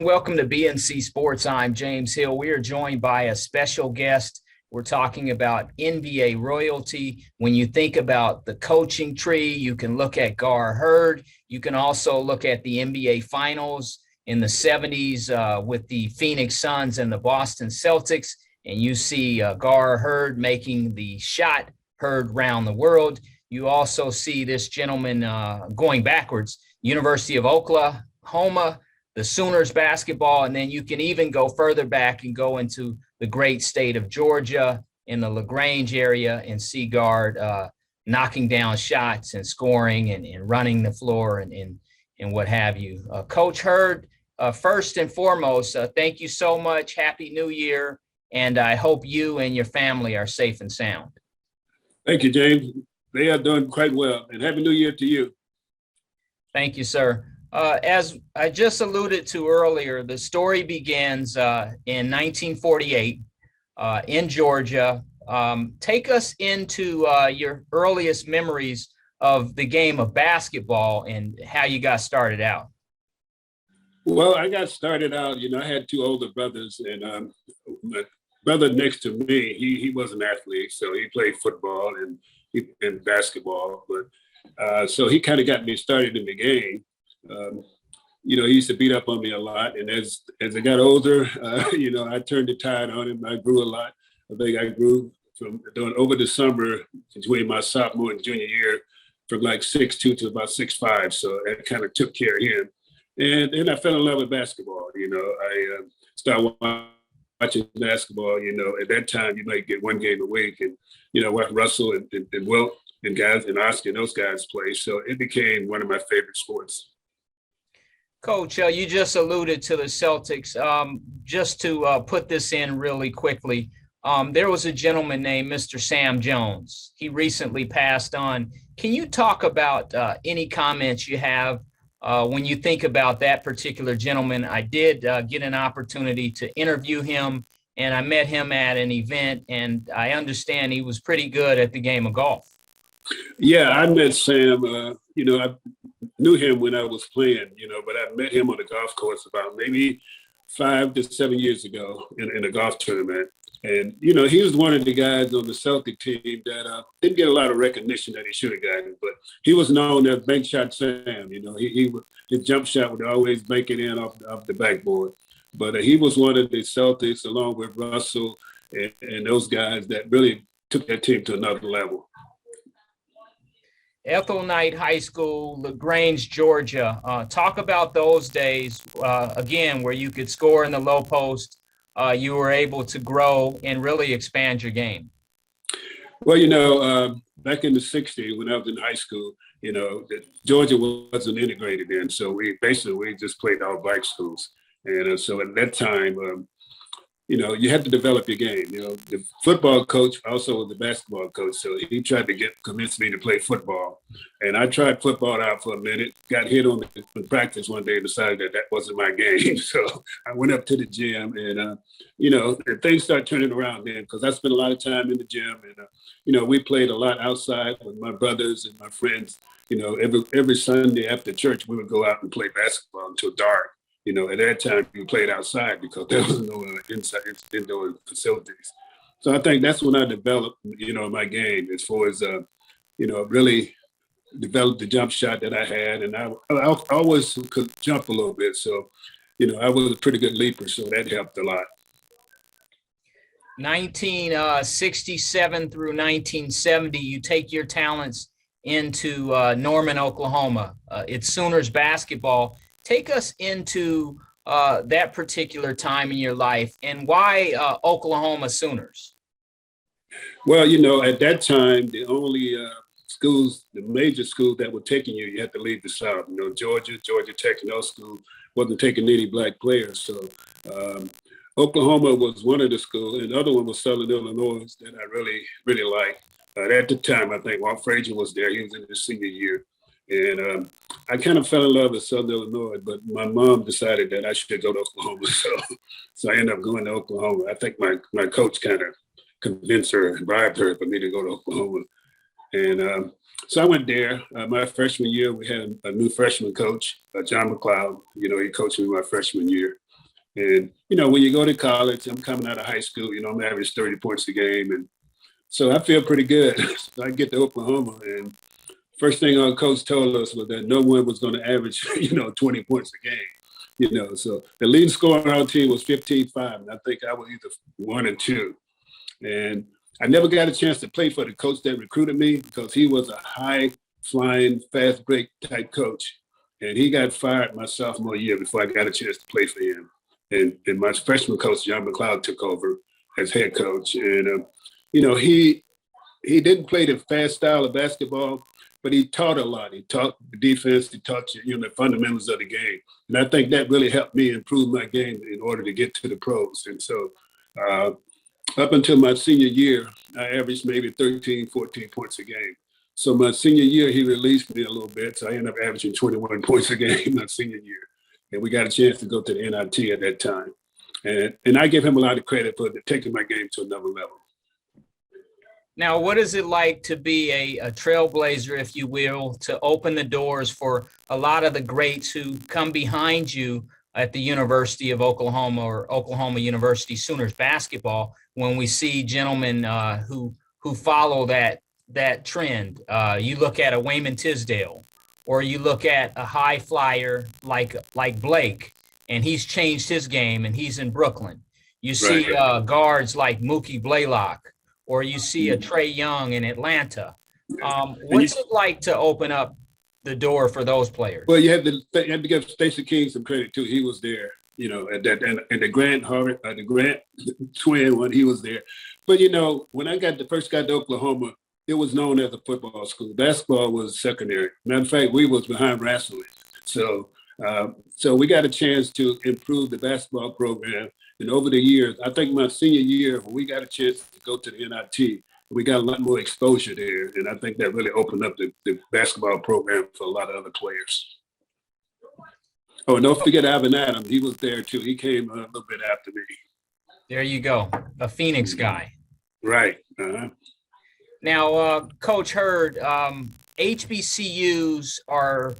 Welcome to BNC Sports. I'm James Hill. We are joined by a special guest. We're talking about NBA royalty. When you think about the coaching tree, you can look at Gar Hurd. You can also look at the NBA Finals in the 70s with the Phoenix Suns and the Boston Celtics. And you see Gar Hurd making the shot heard round the world. You also see this gentleman going backwards, University of Oklahoma, the Sooners basketball, and then you can even go further back and go into the great state of Georgia in the LaGrange area and see Guard knocking down shots and scoring and running the floor and what have you. Coach Hurd, first and foremost, thank you so much. Happy New Year, and I hope you and your family are safe and sound. Thank you, James. They are doing quite well, and Happy New Year to you. Thank you, sir. As I just alluded to earlier, the story begins in 1948 in Georgia. Take us into your earliest memories of the game of basketball and how you got started out. Well, I got started out, I had two older brothers, and my brother next to me, he was an athlete, so he played football and basketball, but so he kind of got me started in the game. He used to beat up on me a lot. And as I got older, I turned the tide on him. I grew a lot. I think I grew from over the summer between my sophomore and junior year from like 6'2" to about 6'5". So that kind of took care of him. And then I fell in love with basketball. I started watching basketball. At that time, you might get one game a week. And, watch Russell and Wilt and guys and Oscar and those guys play. So it became one of my favorite sports. Coach, you just alluded to the Celtics. Just to put this in really quickly, there was a gentleman named Mr. Sam Jones. He recently passed on. Can you talk about any comments you have when you think about that particular gentleman? I did get an opportunity to interview him, and I met him at an event, and I understand he was pretty good at the game of golf. Yeah, I met Sam. I knew him when I was playing, but I met him on the golf course about maybe 5 to 7 years ago in a golf tournament. And, he was one of the guys on the Celtic team that didn't get a lot of recognition that he should have gotten, but he was known as Bank Shot Sam. His jump shot would always make it in off the backboard. But he was one of the Celtics, along with Russell and those guys that really took that team to another level. Ethel Knight High School, LaGrange, Georgia. Talk about those days, again, where you could score in the low post. You were able to grow and really expand your game. Well, back in the 60s when I was in high school, Georgia wasn't integrated in. So we just played all black schools. And so at that time, you had to develop your game. The football coach also was the basketball coach. So he tried to convince me to play football. And I tried football out for a minute, got hit on the practice one day and decided that wasn't my game. So I went up to the gym and, and things started turning around then because I spent a lot of time in the gym. And, we played a lot outside with my brothers and my friends. Every Sunday after church, we would go out and play basketball until dark. At that time, you played outside because there was no indoor facilities. So I think that's when I developed, my game as far as, really developed the jump shot that I had. And I always could jump a little bit. So, I was a pretty good leaper. So that helped a lot. 1967 through 1970, you take your talents into Norman, Oklahoma. It's Sooners basketball. Take us into that particular time in your life and why Oklahoma Sooners? Well, at that time, the only schools, the major schools that were taking you had to leave the South. Georgia Technical School wasn't taking any black players. So Oklahoma was one of the schools, and the other one was Southern Illinois that I really, really liked. At the time, I think Walt Frazier was there. He was in his senior year. And I kind of fell in love with Southern Illinois, but my mom decided that I should go to Oklahoma. So I ended up going to Oklahoma. I think my coach kind of convinced her and bribed her for me to go to Oklahoma. And so I went there. My freshman year, we had a new freshman coach, John McLeod. He coached me my freshman year. And, when you go to college, I'm coming out of high school, I'm averaging 30 points a game. And so I feel pretty good. So I get to Oklahoma, and first thing our coach told us was that no one was going to average, 20 points a game. So the leading scorer on our team was 15-5, and I think I was either 1 or 2. And I never got a chance to play for the coach that recruited me because he was a high-flying, fast-break type coach. And he got fired my sophomore year before I got a chance to play for him. And my freshman coach, John McLeod, took over as head coach. And, he didn't play the fast style of basketball, but he taught a lot. He taught the defense. He taught you, the fundamentals of the game. And I think that really helped me improve my game in order to get to the pros. And so up until my senior year, I averaged maybe 13, 14 points a game. So my senior year, he released me a little bit. So I ended up averaging 21 points a game my senior year. And we got a chance to go to the NIT at that time. And I give him a lot of credit for taking my game to another level. Now, what is it like to be a trailblazer, if you will, to open the doors for a lot of the greats who come behind you at the University of Oklahoma or Oklahoma University Sooners basketball, when we see gentlemen who follow that trend? You look at a Wayman Tisdale, or you look at a high flyer like Blake, and he's changed his game, and he's in Brooklyn. You see guards like Mookie Blaylock, or you see a Trey Young in Atlanta. What's it like to open up the door for those players? Well, you have to give Stacey King some credit too. He was there, at that, and the Grant Harvard, the Grant twin when he was there. But when I first got to Oklahoma, it was known as a football school. Basketball was secondary. Matter of fact, we was behind wrestling. So we got a chance to improve the basketball program. And over the years, I think my senior year, when we got a chance to go to the NIT, we got a lot more exposure there. And I think that really opened up the basketball program for a lot of other players. Oh, and don't forget Alvin Adams. He was there too. He came a little bit after me. There you go. A Phoenix guy. Right. Uh-huh. Now, Coach Hurd, HBCUs are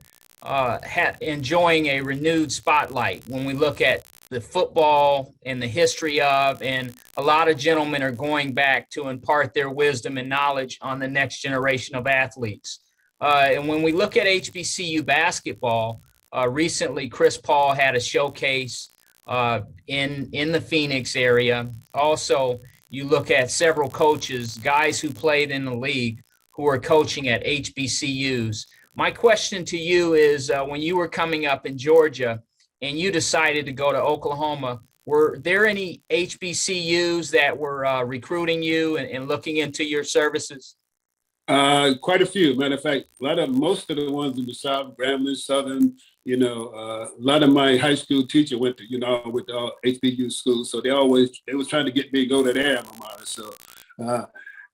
enjoying a renewed spotlight when we look at the football and the history of, and a lot of gentlemen are going back to impart their wisdom and knowledge on the next generation of athletes. And when we look at HBCU basketball, recently Chris Paul had a showcase in the Phoenix area. Also, you look at several coaches, guys who played in the league who are coaching at HBCUs. My question to you is, when you were coming up in Georgia and you decided to go to Oklahoma, were there any HBCUs that were recruiting you and looking into your services? Quite a few. Matter of fact, most of the ones in the South, Grambling, Southern, a lot of my high school teacher went to, with the HBCU schools. So they was trying to get me to go to their alma mater. So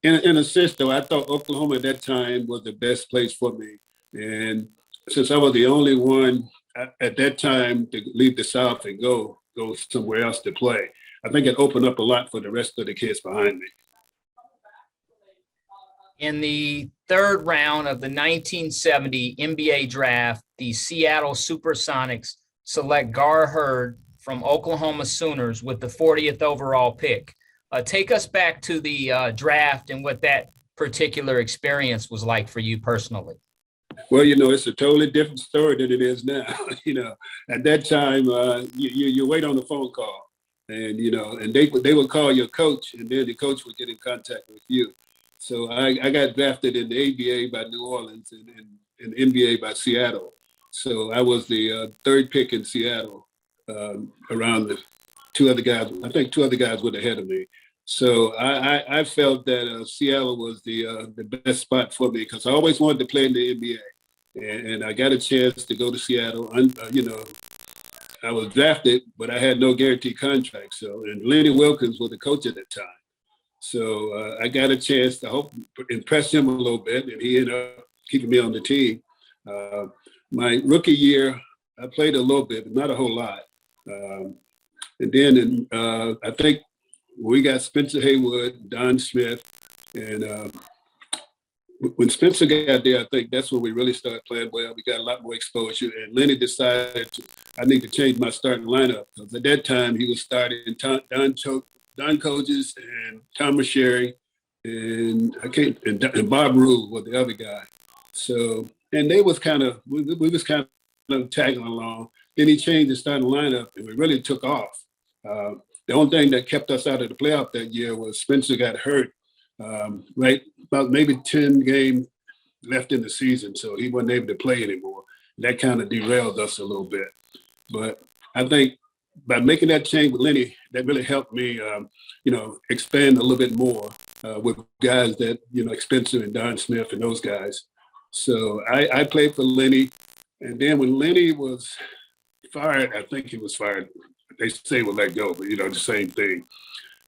in a sense, though, I thought Oklahoma at that time was the best place for me. And since I was the only one at that time to leave the South and go somewhere else to play, I think it opened up a lot for the rest of the kids behind me. In the third round of the 1970 NBA draft, the Seattle Supersonics select Gar Hurd from Oklahoma Sooners with the 40th overall pick. Take us back to the draft and what that particular experience was like for you personally. Well, it's a totally different story than it is now. At that time, you wait on the phone call, and and they would call your coach, and then the coach would get in contact with you. So I got drafted in the ABA by New Orleans and NBA by Seattle. So I was the third pick in Seattle, around the two other guys. I think two other guys were ahead of me. So I felt that Seattle was the best spot for me because I always wanted to play in the NBA. And I got a chance to go to Seattle. I was drafted, but I had no guaranteed contract. So, and Lenny Wilkins was the coach at that time. So I got a chance to impress him a little bit, and he ended up keeping me on the team. My rookie year, I played a little bit, but not a whole lot. And then I think we got Spencer Haywood, Don Smith, and when Spencer got there, I think that's when we really started playing well. We got a lot more exposure, and Lenny decided I need to change my starting lineup because at that time he was starting Don Coaches and Thomas Sherry, and Bob Rule was the other guy. So and they was kind of we was kind of tagging along. Then he changed the starting lineup, and we really took off. The only thing that kept us out of the playoff that year was Spencer got hurt right about maybe 10 games left in the season, so he wasn't able to play anymore. That kind of derailed us a little bit. But I think by making that change with Lenny, that really helped me, expand a little bit more with guys that, like Spencer and Don Smith and those guys. So I played for Lenny. And then when Lenny was fired, I think he was fired. They say we'll let go, but, the same thing.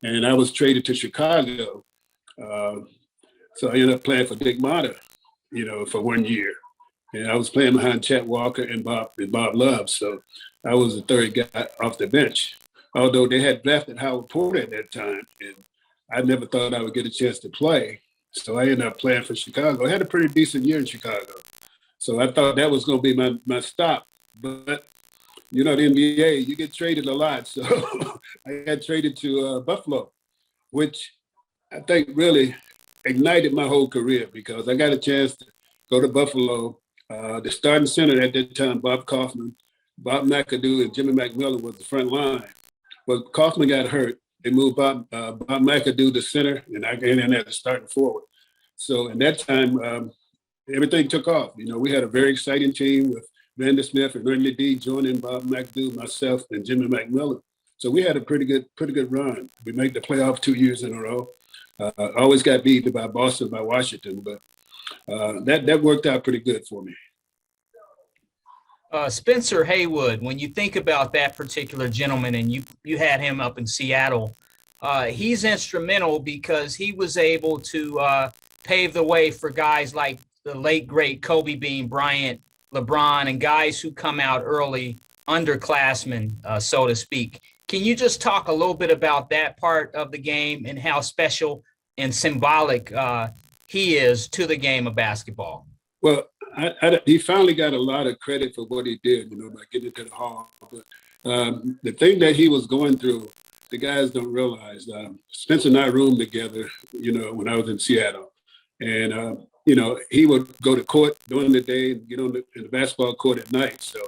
And I was traded to Chicago. So I ended up playing for Dick Motta, for 1 year. And I was playing behind Chet Walker and Bob Love. So I was the third guy off the bench. Although they had drafted Howard Porter at that time, and I never thought I would get a chance to play. So I ended up playing for Chicago. I had a pretty decent year in Chicago. So I thought that was going to be my stop. But, the NBA, you get traded a lot. So I got traded to Buffalo, which I think really ignited my whole career because I got a chance to go to Buffalo. The starting center at that time, Bob Kaufman, Bob McAdoo, and Jimmy McMillan was the front line. Well, Kaufman got hurt. They moved Bob McAdoo to center, and I got in at the starting forward. So in that time, everything took off. We had a very exciting team with Randy Smith and Ernie D joining Bob McAdoo, myself, and Jimmy McMillan. So we had a pretty good run. We made the playoff 2 years in a row. Always got beat by Boston, by Washington, but that worked out pretty good for me. Spencer Haywood, when you think about that particular gentleman, and you had him up in Seattle, he's instrumental because he was able to pave the way for guys like the late, great Kobe Bean Bryant, LeBron, and guys who come out early, underclassmen, so to speak. Can you just talk a little bit about that part of the game and how special and symbolic he is to the game of basketball? Well, he finally got a lot of credit for what he did, by getting to the Hall. But the thing that he was going through, the guys don't realize. Spencer and I roomed together, when I was in Seattle. And, he would go to court during the day and get on the basketball court at night. So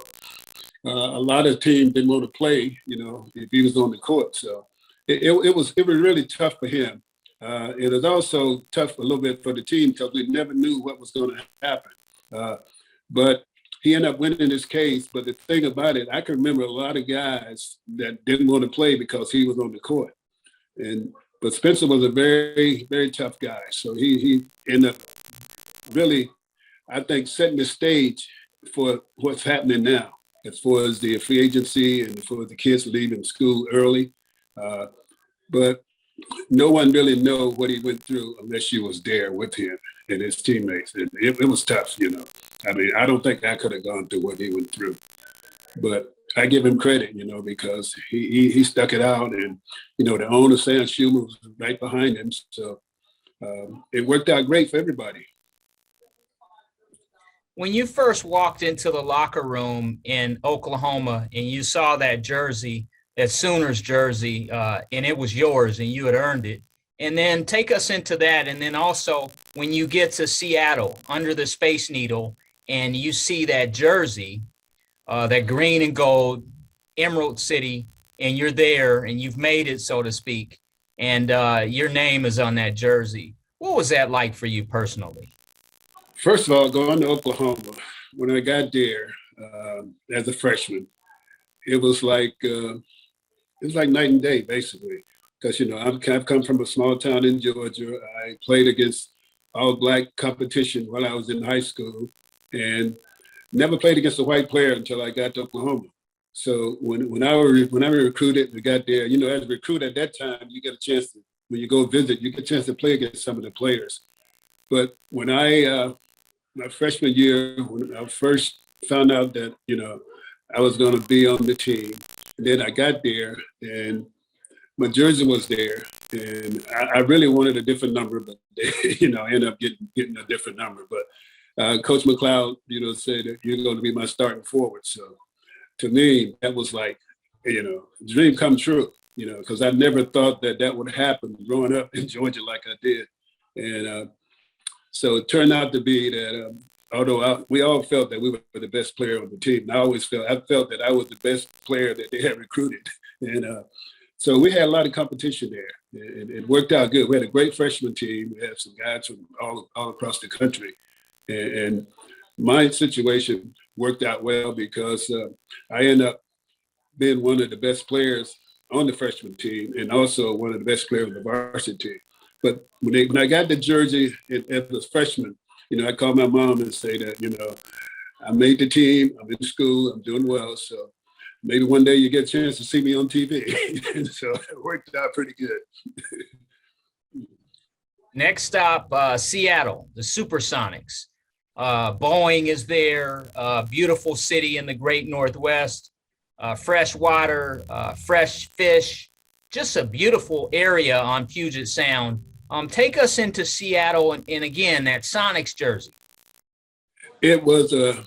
a lot of teams didn't want to play, if he was on the court. So it was really tough for him. It was also tough a little bit for the team because we never knew what was going to happen. But he ended up winning his case. But the thing about it, I can remember a lot of guys that didn't want to play because he was on the court. But Spencer was a very, very tough guy. So he ended up really, I think, setting the stage for what's happening now as far as the free agency and for the kids leaving school early. But no one really know what he went through unless you was there with him and his teammates. And it was tough, I mean, I don't think I could have gone through what he went through. But I give him credit, because he stuck it out. And, the owner, Sam Schumer, was right behind him. So it worked out great for everybody. When you first walked into the locker room in Oklahoma and you saw that jersey, that Sooners jersey, and it was yours and you had earned it, and then take us into that. And then also when you get to Seattle under the Space Needle and you see that jersey, that green and gold, Emerald City, and you're there and you've made it, so to speak, and your name is on that jersey. What was that like for you personally? First of all, going to Oklahoma, when I got there as a freshman, it was like night and day, basically. Because, I've come from a small town in Georgia. I played against all-black competition while I was in high school and never played against a white player until I got to Oklahoma. So when I was recruited, we got there, as a recruit at that time, you get a chance to, when you go visit, you get a chance to play against some of the players. But when my freshman year, when I first found out that, I was going to be on the team, and then I got there, and my jersey was there, and I really wanted a different number, but I ended up getting a different number. But Coach McLeod, said that you're going to be my starting forward. So to me, that was like, dream come true. Because I never thought that would happen growing up in Georgia like I did, and so it turned out to be that. Although we all felt that we were the best player on the team, and I felt that I was the best player that they had recruited, and so we had a lot of competition there, and it worked out good. We had a great freshman team. We had some guys from all across the country, and my situation worked out well because I ended up being one of the best players on the freshman team, and also one of the best players on the varsity team. But when I got the jersey as a freshman, I called my mom and say that, I made the team, I'm in school, I'm doing well. So maybe one day you get a chance to see me on TV. And so it worked out pretty good. Next stop, Seattle, the Supersonics. Boeing is there, beautiful city in the great Northwest, fresh water, fresh fish, just a beautiful area on Puget Sound. Take us into Seattle and again, that Sonics jersey. It was a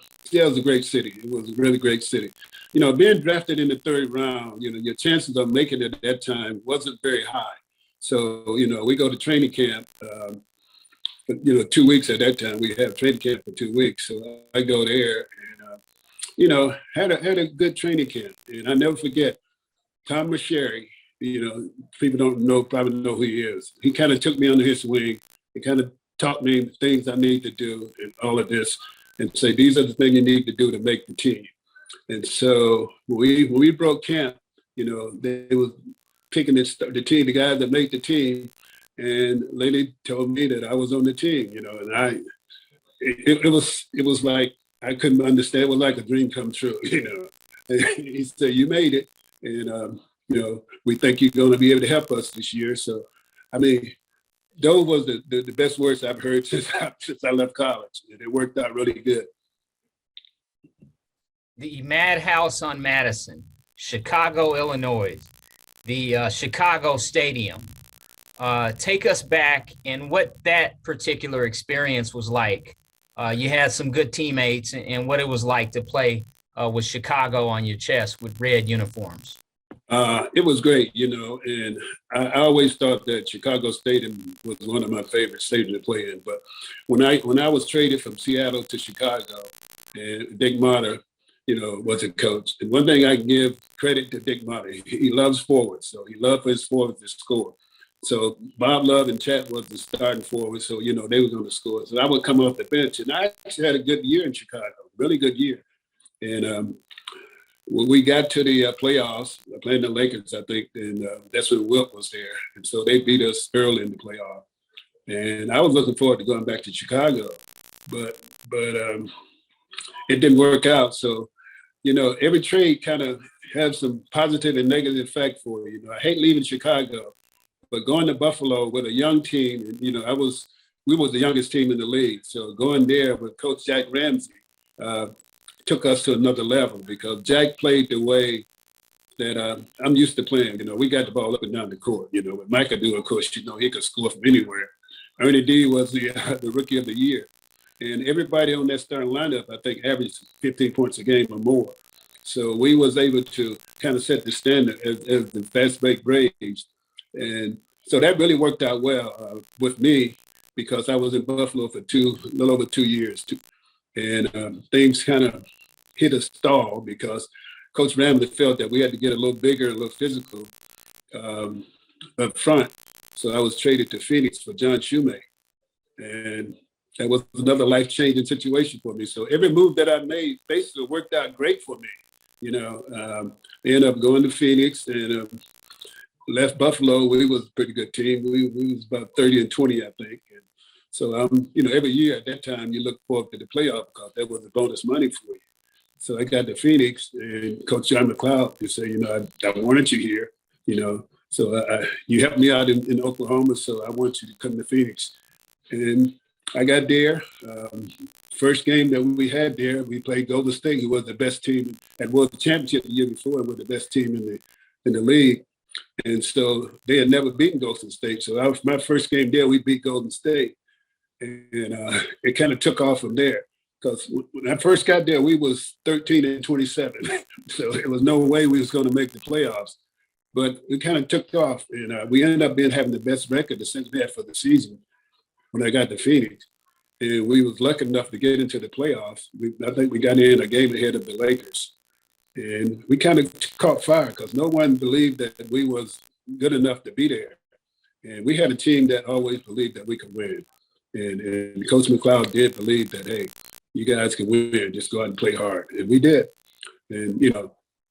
great city. It was a really great city. Being drafted in the third round, your chances of making it at that time wasn't very high. So, we go to training camp, but, 2 weeks at that time, we have training camp for 2 weeks. So I go there and, had a good training camp. And I never forget Tom Masheri. People probably know who he is. He kind of took me under his wing. He kind of taught me things I need to do and all of this, and say, these are the things you need to do to make the team. And so when we broke camp, they was picking the team, the guys that made the team, and Lady told me that I was on the team, and it was like, I couldn't understand. It was like a dream come true, And he said, you made it. And, we think you're going to be able to help us this year. So, those was the best words I've heard since I left college. And it worked out really good. The Madhouse on Madison, Chicago, Illinois, the Chicago Stadium. Take us back and what that particular experience was like. You had some good teammates and what it was like to play with Chicago on your chest with red uniforms. It was great, and I always thought that Chicago Stadium was one of my favorite stadiums to play in. But when I was traded from Seattle to Chicago, and Dick Motter, was a coach. And one thing I can give credit to Dick Motter, he loves forwards. So he loved for his forwards to score. So Bob Love and Chat was the starting forward. So, they were going to score. So I would come off the bench. And I actually had a good year in Chicago, really good year. And when we got to the playoffs, playing the Lakers, I think, and that's when Wilt was there. And so they beat us early in the playoff. And I was looking forward to going back to Chicago. But it didn't work out. So, every trade kind of has some positive and negative effect for you. I hate leaving Chicago, but going to Buffalo with a young team, and, we was the youngest team in the league. So going there with Coach Jack Ramsey took us to another level because Jack played the way that I'm used to playing. We got the ball up and down the court. What Mike could do, of course, he could score from anywhere. Ernie D was the rookie of the year. And everybody on that starting lineup, I think, averaged 15 points a game or more. So we was able to kind of set the standard as the fast break Braves. And so that really worked out well with me because I was in Buffalo for a little over 2 years. And things kind of hit a stall because Coach Ramley felt that we had to get a little bigger, a little physical up front. So I was traded to Phoenix for John Shumate. And that was another life-changing situation for me. So every move that I made basically worked out great for me. I ended up going to Phoenix and left Buffalo. We was a pretty good team. We was about 30-20, I think. And so every year at that time you look forward to the playoff because that was the bonus money for you. So I got to Phoenix and Coach John McLeod, he said, I wanted you here, So you helped me out in Oklahoma, so I want you to come to Phoenix. And I got there. First game that we had there, we played Golden State, who was the best team, had won the championship the year before, and was the best team in the league. And so they had never beaten Golden State. So my first game there, we beat Golden State. And it kind of took off from there. Because when I first got there, we was 13-27. So there was no way we was going to make the playoffs. But it kind of took off. And we ended up having the best record the Saints had for the season when I got to Phoenix. And we was lucky enough to get into the playoffs. I think we got in a game ahead of the Lakers. And we kind of caught fire because no one believed that we was good enough to be there. And we had a team that always believed that we could win. And Coach McLeod did believe that, hey, you guys can win, just go out and play hard. And we did. And,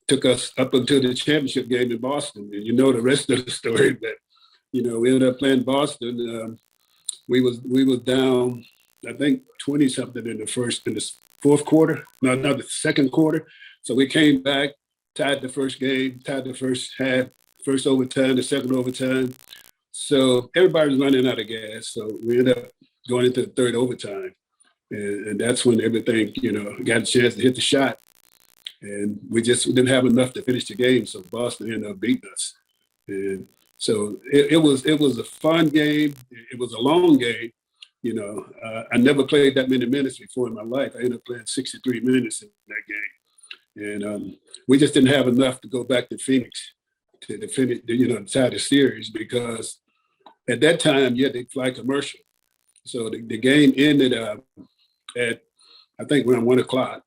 took us up until the championship game in Boston. And you know the rest of the story, but, we ended up playing Boston. We was down, I think, 20-something in the fourth quarter. No, the second quarter. So we came back, tied the first game, tied the first half, first overtime, the second overtime. So everybody was running out of gas. So we ended up going into the third overtime. And that's when everything, got a chance to hit the shot. And we just didn't have enough to finish the game. So Boston ended up beating us. And so it was a fun game. It was a long game. I never played that many minutes before in my life. I ended up playing 63 minutes in that game. And we just didn't have enough to go back to Phoenix to finish, to tie the series, because at that time you had to fly commercial. So the game ended at, I think, around 1 o'clock.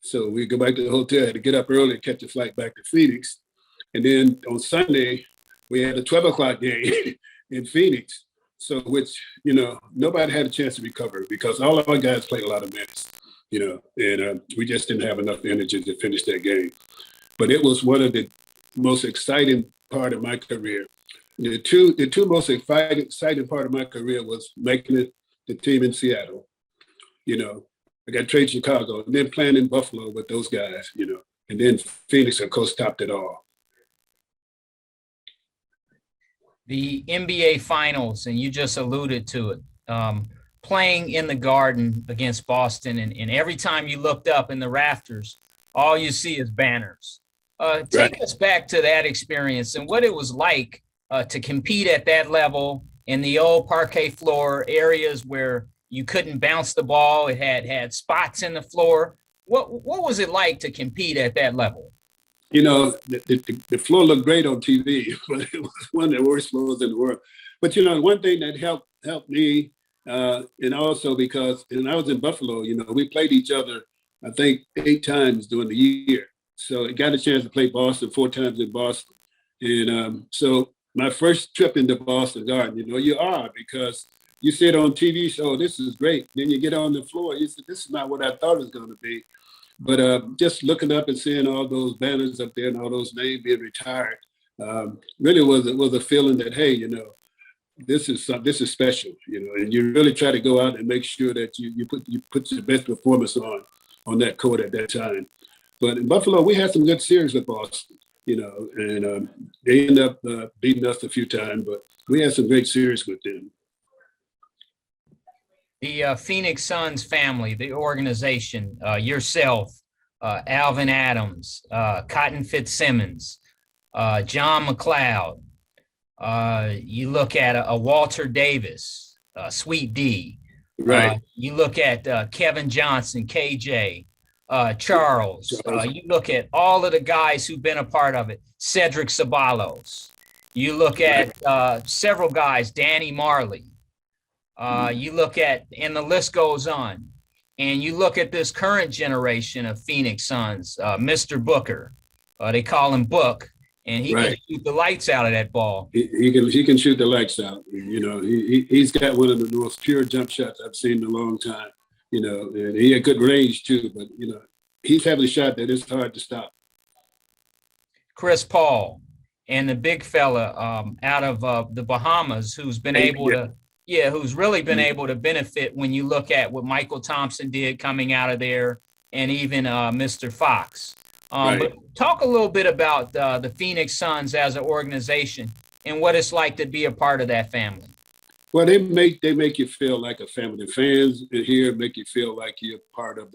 So we go back to the hotel, had to get up early and catch a flight back to Phoenix. And then on Sunday, we had a 12 o'clock game in Phoenix. So which, nobody had a chance to recover because all of our guys played a lot of minutes, and we just didn't have enough energy to finish that game. But it was one of the most exciting part of my career. The two most exciting part of my career was making it the team in Seattle. I got traded to Chicago and then playing in Buffalo with those guys, and then Phoenix, of course, topped it all. The NBA Finals, and you just alluded to it, playing in the Garden against Boston, and every time you looked up in the rafters, all you see is banners. Take us back to that experience and what it was like to compete at that level in the old parquet floor areas where you couldn't bounce the ball. It had spots in the floor. What was it like to compete at that level? The floor looked great on TV, but it was one of the worst floors in the world. But, one thing that helped me, and also because when I was in Buffalo, we played each other, I think, 8 times during the year. So I got a chance to play Boston 4 times in Boston. And so my first trip into Boston Garden, you are, because you see it on TV show, this is great. Then you get on the floor, you say, this is not what I thought it was going to be. But just looking up and seeing all those banners up there and all those names being retired, really was a feeling that, hey, this is special, and you really try to go out and make sure that you put your best performance on that court at that time. But in Buffalo, we had some good series with Boston, and they ended up beating us a few times, but we had some great series with them. The Phoenix Suns family, the organization, yourself, Alvin Adams, Cotton Fitzsimmons, John McLeod. You look at a Walter Davis, Sweet D. Right. You look at Kevin Johnson, KJ, Charles. You look at all of the guys who've been a part of it, Cedric Ceballos. You look at several guys, Danny Marley. You look at, and the list goes on, and you look at this current generation of Phoenix Suns, Mr. Booker, they call him Book, and he can shoot the lights out of that ball. He can shoot the lights out. He's got one of the most pure jump shots I've seen in a long time. And he had good range too, but he's having a shot that is hard to stop. Chris Paul and the big fella out of the Bahamas, who's been able to. Yeah, who's really been able to benefit when you look at what Michael Thompson did coming out of there, and even Mr. Fox. But talk a little bit about the Phoenix Suns as an organization and what it's like to be a part of that family. Well, they make you feel like a family. The fans here make you feel like you're part of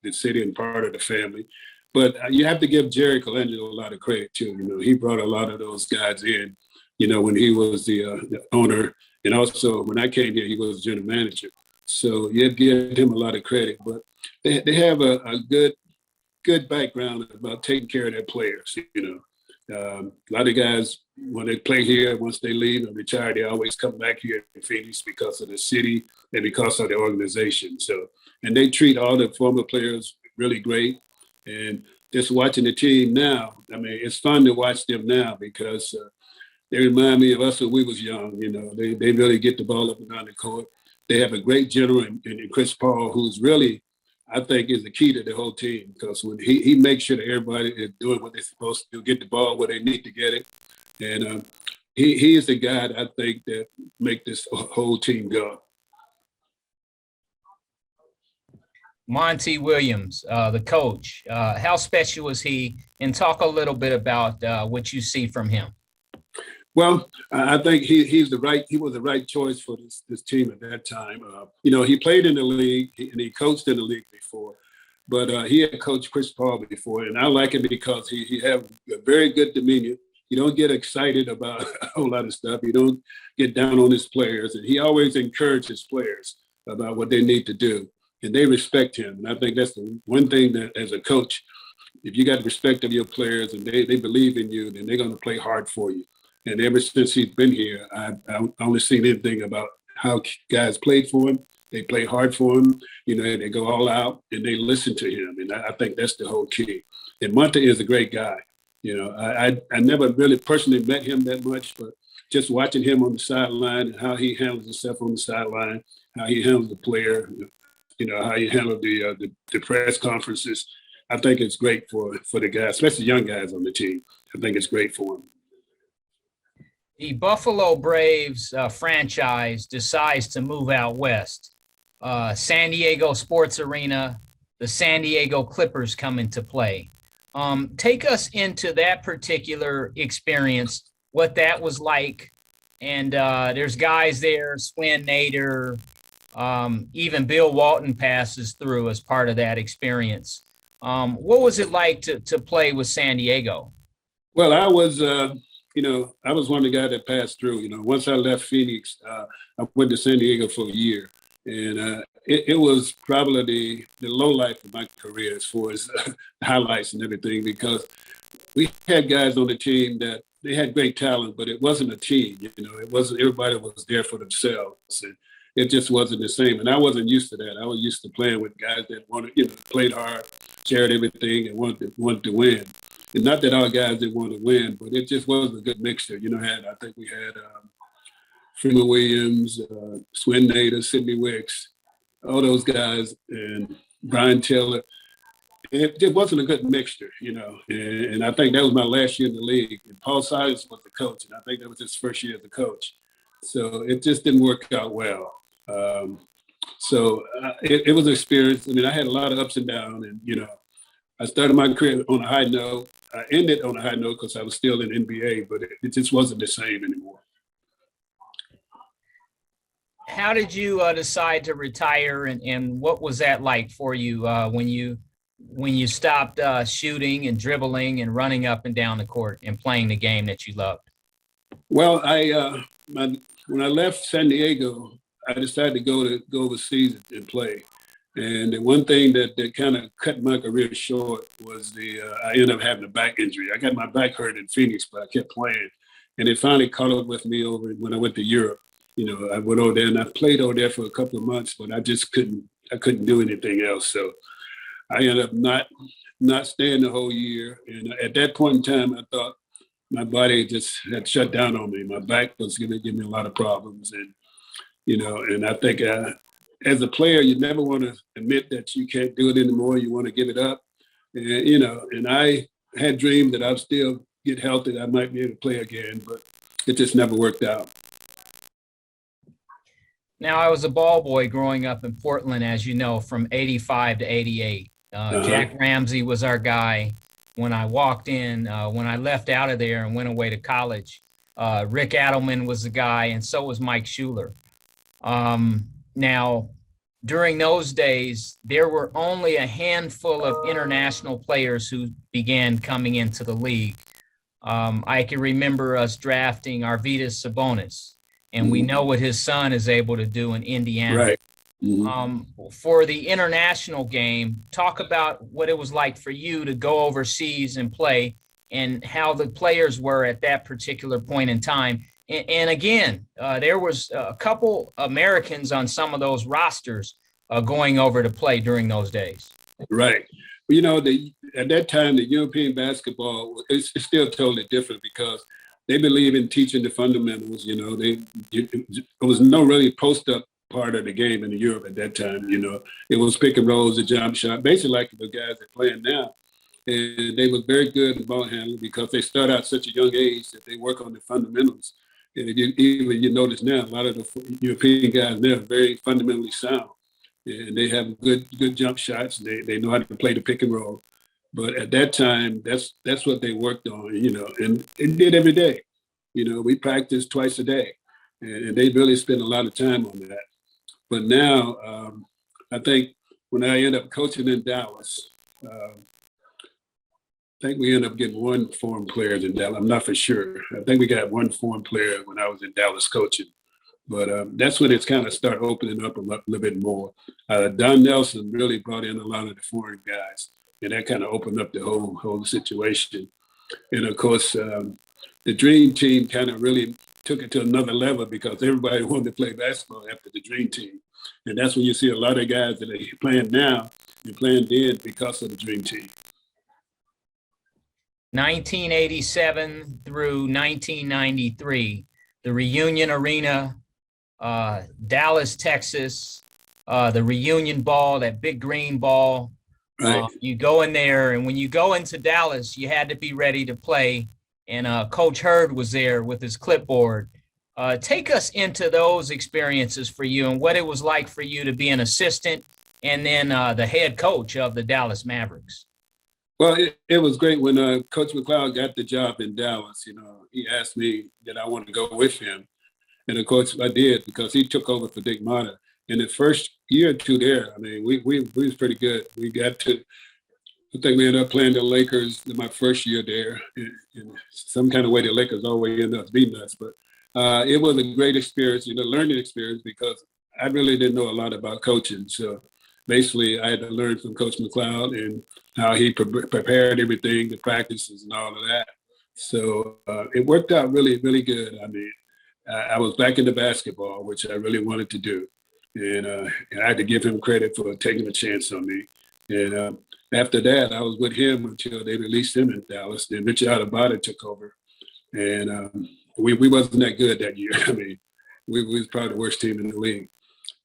the city and part of the family. But you have to give Jerry Colangelo a lot of credit too. You know, he brought a lot of those guys in. You know, when he was the owner, and also when I came here, he was general manager. So you have to give him a lot of credit. But they have a good background about taking care of their players. You know, a lot of guys when they play here, once they leave and retire, they always come back here in Phoenix because of the city and because of the organization. So, and they treat all the former players really great. And just watching the team now, I mean, it's fun to watch them now because they remind me of us when we was young. You know, they really get the ball up and down the court. They have a great general in Chris Paul, who's really, I think, is the key to the whole team because when he makes sure that everybody is doing what they're supposed to do, get the ball where they need to get it. And he is the guy that I think that make this whole team go. Monty Williams, the coach, how special was he? And talk a little bit about what you see from him. Well, I think he was the right choice for this team at that time. You know, he played in the league and he coached in the league before, but he had coached Chris Paul before, and I like him because he had a very good demeanor. You don't get excited about a whole lot of stuff. You don't get down on his players, and he always encourages players about what they need to do, and they respect him. And I think that's the one thing that, as a coach, if you got the respect of your players and they believe in you, then they're going to play hard for you. And ever since he's been here, I've only seen anything about how guys played for him. They play hard for him, you know, and they go all out and they listen to him. And I think that's the whole key. And Monte is a great guy. You know, I never really personally met him that much, but just watching him on the sideline and how he handles himself on the sideline, how he handles the player, you know, how he handled the press conferences, I think it's great for the guys, especially young guys on the team. I think it's great for them. The Buffalo Braves franchise decides to move out west. San Diego Sports Arena, the San Diego Clippers come into play. Take us into that particular experience, what that was like. And there's guys there, Swin Nader, even Bill Walton passes through as part of that experience. What was it like to play with San Diego? Well, I was one of the guys that passed through. You know, once I left Phoenix, I went to San Diego for a year. And it was probably the low life of my career as far as highlights and everything, because we had guys on the team that they had great talent, but it wasn't a team. You know, it wasn't, everybody was there for themselves. And it just wasn't the same. And I wasn't used to that. I was used to playing with guys that wanted, you know, played hard, shared everything, and wanted to win. And not that all guys didn't want to win, but it just wasn't a good mixture. You know, I think we had Freeman Williams, Swin Nader, Sidney Wicks, all those guys, and Brian Taylor. It just wasn't a good mixture, you know. And I think that was my last year in the league. And Paul Silas was the coach, and I think that was his first year as a coach. So it just didn't work out well. It was an experience. I mean, I had a lot of ups and downs, and, you know, I started my career on a high note. I ended on a high note because I was still in NBA, but it just wasn't the same anymore. How did you decide to retire, and what was that like for you when you stopped shooting and dribbling and running up and down the court and playing the game that you loved? Well, when I left San Diego, I decided to go overseas and play. And the one thing that kind of cut my career short was I ended up having a back injury. I got my back hurt in Phoenix, but I kept playing. And it finally caught up with me over when I went to Europe. You know, I went over there and I played over there for a couple of months, but I just couldn't do anything else. So I ended up not staying the whole year. And at that point in time, I thought my body just had shut down on me. My back was going to give me a lot of problems. And, you know, and I think as a player, you never want to admit that you can't do it anymore. You want to give it up. And, you know, and I had dreamed that I'd still get healthy, that I might be able to play again, but it just never worked out. Now, I was a ball boy growing up in Portland, as you know, from 85 to 88. Jack Ramsey was our guy. When I walked in, when I left out of there and went away to college, Rick Adelman was the guy, and so was Mike Schuler. Now, during those days, there were only a handful of international players who began coming into the league. I can remember us drafting Arvydas Sabonis, and we know what his son is able to do in Indiana. Right. Mm-hmm. For the international game, talk about what it was like for you to go overseas and play and how the players were at that particular point in time. And again, there was a couple Americans on some of those rosters going over to play during those days. Right. You know, at that time, the European basketball is still totally different because they believe in teaching the fundamentals. You know, there was no really post-up part of the game in Europe at that time. You know, it was pick and rolls, a jump shot, basically like the guys that are playing now. And they were very good at ball handling because they start out at such a young age that they work on the fundamentals. And if you notice now, a lot of the European guys, they're very fundamentally sound. And they have good jump shots. They know how to play the pick and roll. But at that time, that's what they worked on, you know, and did every day. You know, we practiced twice a day. And they really spent a lot of time on that. But now, I think when I ended up coaching in Dallas, I think we ended up getting one foreign player in Dallas. I'm not for sure. I think we got one foreign player when I was in Dallas coaching. But that's when it's kind of started opening up a little bit more. Don Nelson really brought in a lot of the foreign guys, and that kind of opened up the whole situation. And of course, the Dream Team kind of really took it to another level because everybody wanted to play basketball after the Dream Team. And that's when you see a lot of guys that are playing now and playing then because of the Dream Team. 1987 through 1993, the Reunion Arena, Dallas, Texas, the Reunion Ball, that big green ball. Right. You go in there, and when you go into Dallas, you had to be ready to play. And Coach Hurd was there with his clipboard. Take us into those experiences for you and what it was like for you to be an assistant and then the head coach of the Dallas Mavericks. Well, it was great when Coach McLeod got the job in Dallas. You know, he asked me that I wanted to go with him. And of course I did because he took over for Dick Motta. In the first year or two there, I mean, we was pretty good. We got to, I think we ended up playing the Lakers in my first year there. In some kind of way, the Lakers always end up beating us. But it was a great experience, you know, learning experience because I really didn't know a lot about coaching. So basically I had to learn from Coach McLeod and how he prepared everything, the practices and all of that. So it worked out really, really good. I mean, I was back into basketball, which I really wanted to do. And I had to give him credit for taking a chance on me. And after that, I was with him until they released him in Dallas. Then Richard Atabata took over. And we wasn't that good that year. I mean, we was probably the worst team in the league.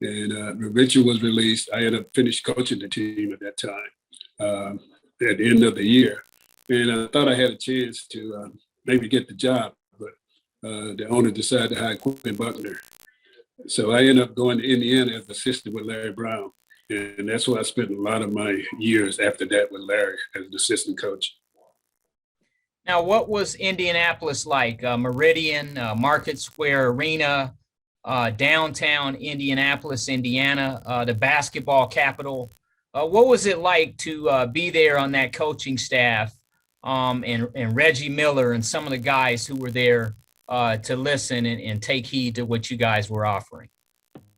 And when Richard was released, I ended up finished coaching the team at that time at the end of the year. And I thought I had a chance to maybe get the job. The owner decided to hire Quinn Buckner. So I ended up going to Indiana as assistant with Larry Brown. And that's where I spent a lot of my years after that with Larry as an assistant coach. Now, what was Indianapolis like? Meridian, Market Square Arena, downtown Indianapolis, Indiana, the basketball capital. What was it like to be there on that coaching staff and Reggie Miller and some of the guys who were there to listen and take heed to what you guys were offering?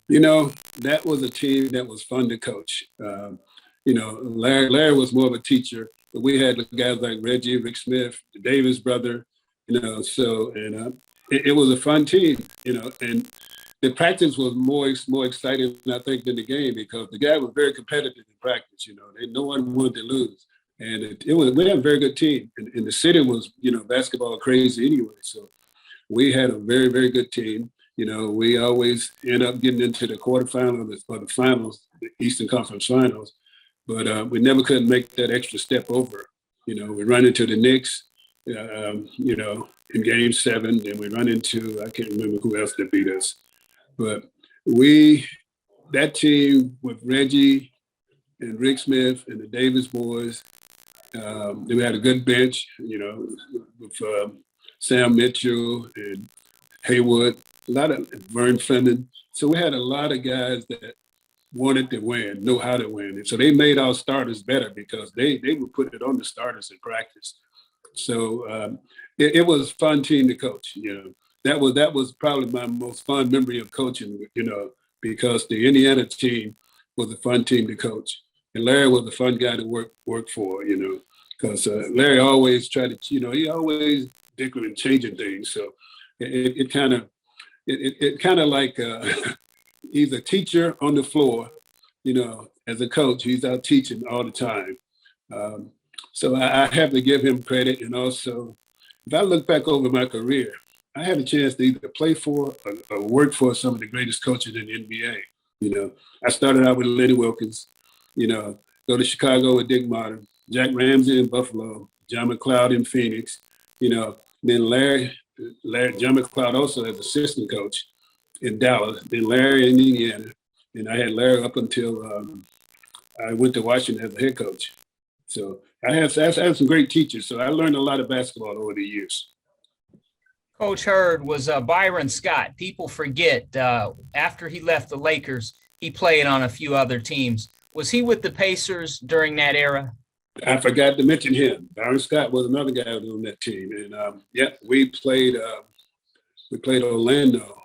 You know, that was a team that was fun to coach. You know, Larry was more of a teacher, but we had guys like Reggie, Rick Smith, the Davis brother, you know, so, and it was a fun team, you know, and the practice was more exciting, I think, than the game because the guy was very competitive in practice, you know, no one wanted to lose. And we had a very good team. And the city was, you know, basketball crazy anyway. So we had a very, very good team. You know, we always end up getting into the quarterfinals or the finals, the Eastern Conference Finals, but we never could make that extra step over. You know, we run into the Knicks, you know, in Game 7, and we run into, I can't remember who else that beat us. But that team with Reggie and Rick Smith and the Davis boys, we had a good bench, you know, with Sam Mitchell and Haywood, a lot of Vern Fleming. So we had a lot of guys that wanted to win, know how to win. And so they made our starters better because they would put it on the starters in practice. So it was a fun team to coach. That was probably my most fun memory of coaching. Because the Indiana team was a fun team to coach, and Larry was a fun guy to work for. Because Larry always tried to, he always dickering and changing things. So it kind of like he's a teacher on the floor. As a coach, he's out teaching all the time. So I have to give him credit. And also, if I look back over my career, I had a chance to either play for or work for some of the greatest coaches in the NBA. I started out with Lenny Wilkins, go to Chicago with Dick Martin, Jack Ramsey in Buffalo, John McLeod in Phoenix, then Larry, John McLeod also as assistant coach in Dallas, then Larry in Indiana. And I had Larry up until I went to Washington as a head coach. So I had some great teachers. So I learned a lot of basketball over the years. Coach Hurd was Byron Scott. People forget after he left the Lakers, he played on a few other teams. Was he with the Pacers during that era? I forgot to mention him. Byron Scott was another guy on that team. And we played Orlando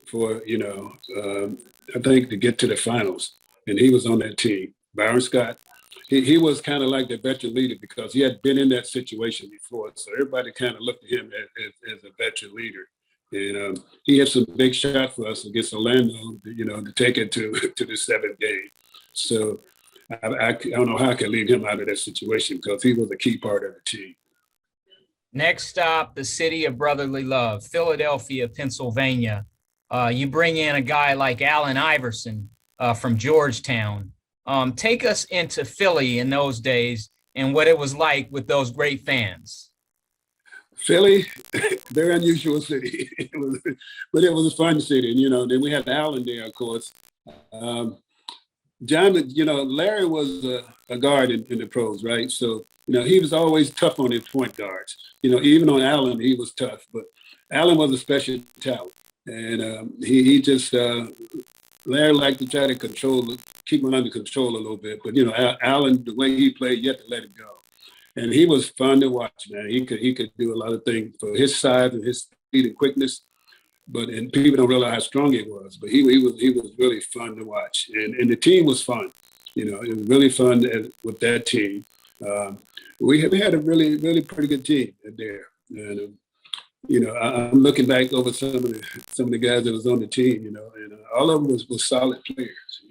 for, I think to get to the finals. And he was on that team. Byron Scott. He was kind of like the veteran leader because he had been in that situation before. So everybody kind of looked at him as a veteran leader. And he had some big shot for us against Orlando, to take it to the seventh game. So I don't know how I could leave him out of that situation because he was a key part of the team. Next stop, the city of brotherly love, Philadelphia, Pennsylvania. You bring in a guy like Allen Iverson from Georgetown. Take us into Philly in those days and what it was like with those great fans. Philly, very unusual city, but it was a fun city. And, then we had Allen there, of course. John, Larry was a guard in the pros, right? So, he was always tough on his point guards. Even on Allen, he was tough, but Allen was a special talent. And he just, Larry liked to try to keep him under control a little bit. But, Allen, the way he played, you had to let him go. And he was fun to watch, man. He could do a lot of things for his size and his speed and quickness. And people don't realize how strong he was. But he was really fun to watch. And the team was fun. It was really fun with that team. We had a really, really pretty good team there. And, I'm looking back over some of the guys that was on the team, and all of them was solid players,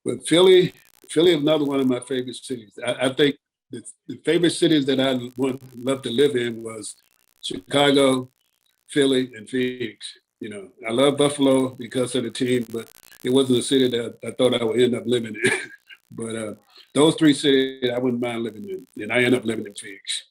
But Philly is another one of my favorite cities. I think the favorite cities that I love to live in was Chicago, Philly, and Phoenix. I love Buffalo because of the team, but it wasn't a city that I thought I would end up living in. But those three cities I wouldn't mind living in, and I ended up living in Phoenix.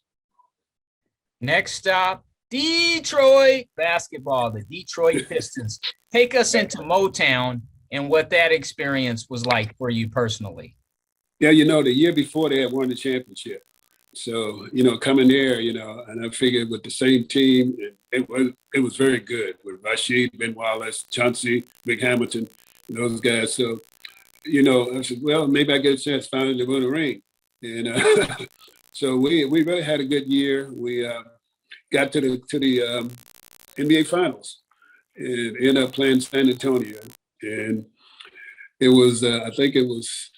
Next stop, Detroit basketball, the Detroit Pistons. Take us into Motown and what that experience was like for you personally. Yeah, the year before they had won the championship. So, coming there, and I figured with the same team, it was very good with Rashid, Ben Wallace, Chauncey, Big Hamilton, those guys. So, I said, well, maybe I get a chance finally to win a ring. And so we really had a good year. We got to the NBA Finals and ended up playing San Antonio. And it was, I think it was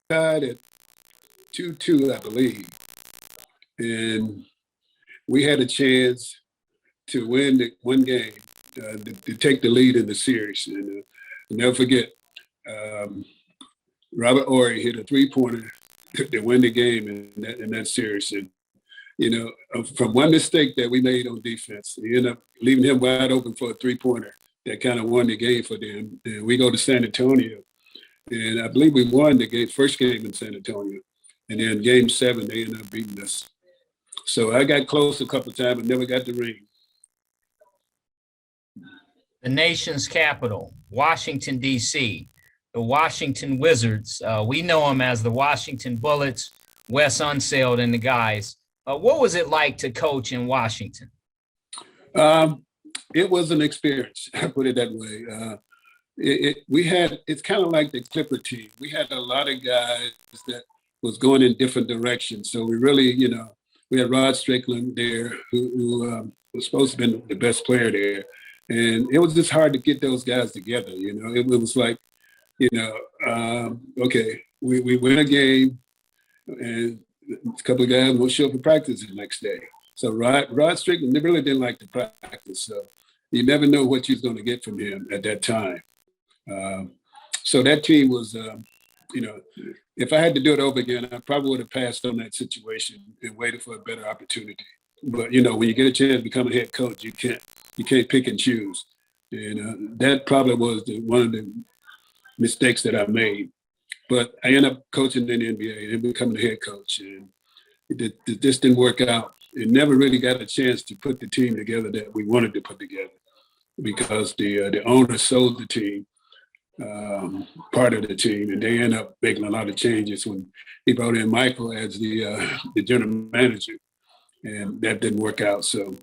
tied at 2-2, I believe. And we had a chance to win one game, to take the lead in the series. And I'll never forget, Robert Horry hit a three-pointer to win the game in that series. And, from one mistake that we made on defense, we ended up leaving him wide open for a three-pointer that kind of won the game for them. And we go to San Antonio. And I believe we won the first game in San Antonio. And then game 7, they ended up beating us. So I got close a couple of times, but never got the ring. The nation's capital, Washington, D.C., the Washington Wizards. We know them as the Washington Bullets, Wes Unseld and the guys. What was it like to coach in Washington? It was an experience, I put it that way. it's kind of like the Clipper team. We had a lot of guys that was going in different directions. So we really, we had Rod Strickland there, who was supposed to be the best player there. And it was just hard to get those guys together. It was like, okay, we win a game and a couple of guys won't show up for practice the next day. So Rod Strickland, they really didn't like to practice. So you never know what you're going to get from him at that time. So that team was, if I had to do it over again, I probably would have passed on that situation and waited for a better opportunity. But when you get a chance to become a head coach, you can't pick and choose. And that probably was one of the mistakes that I made. But I ended up coaching in the NBA and becoming a head coach, and it just didn't work out. It never really got a chance to put the team together that we wanted to put together because the owner sold the team. Part of the team, and they end up making a lot of changes when he brought in Michael as the general manager, and that didn't work out. So,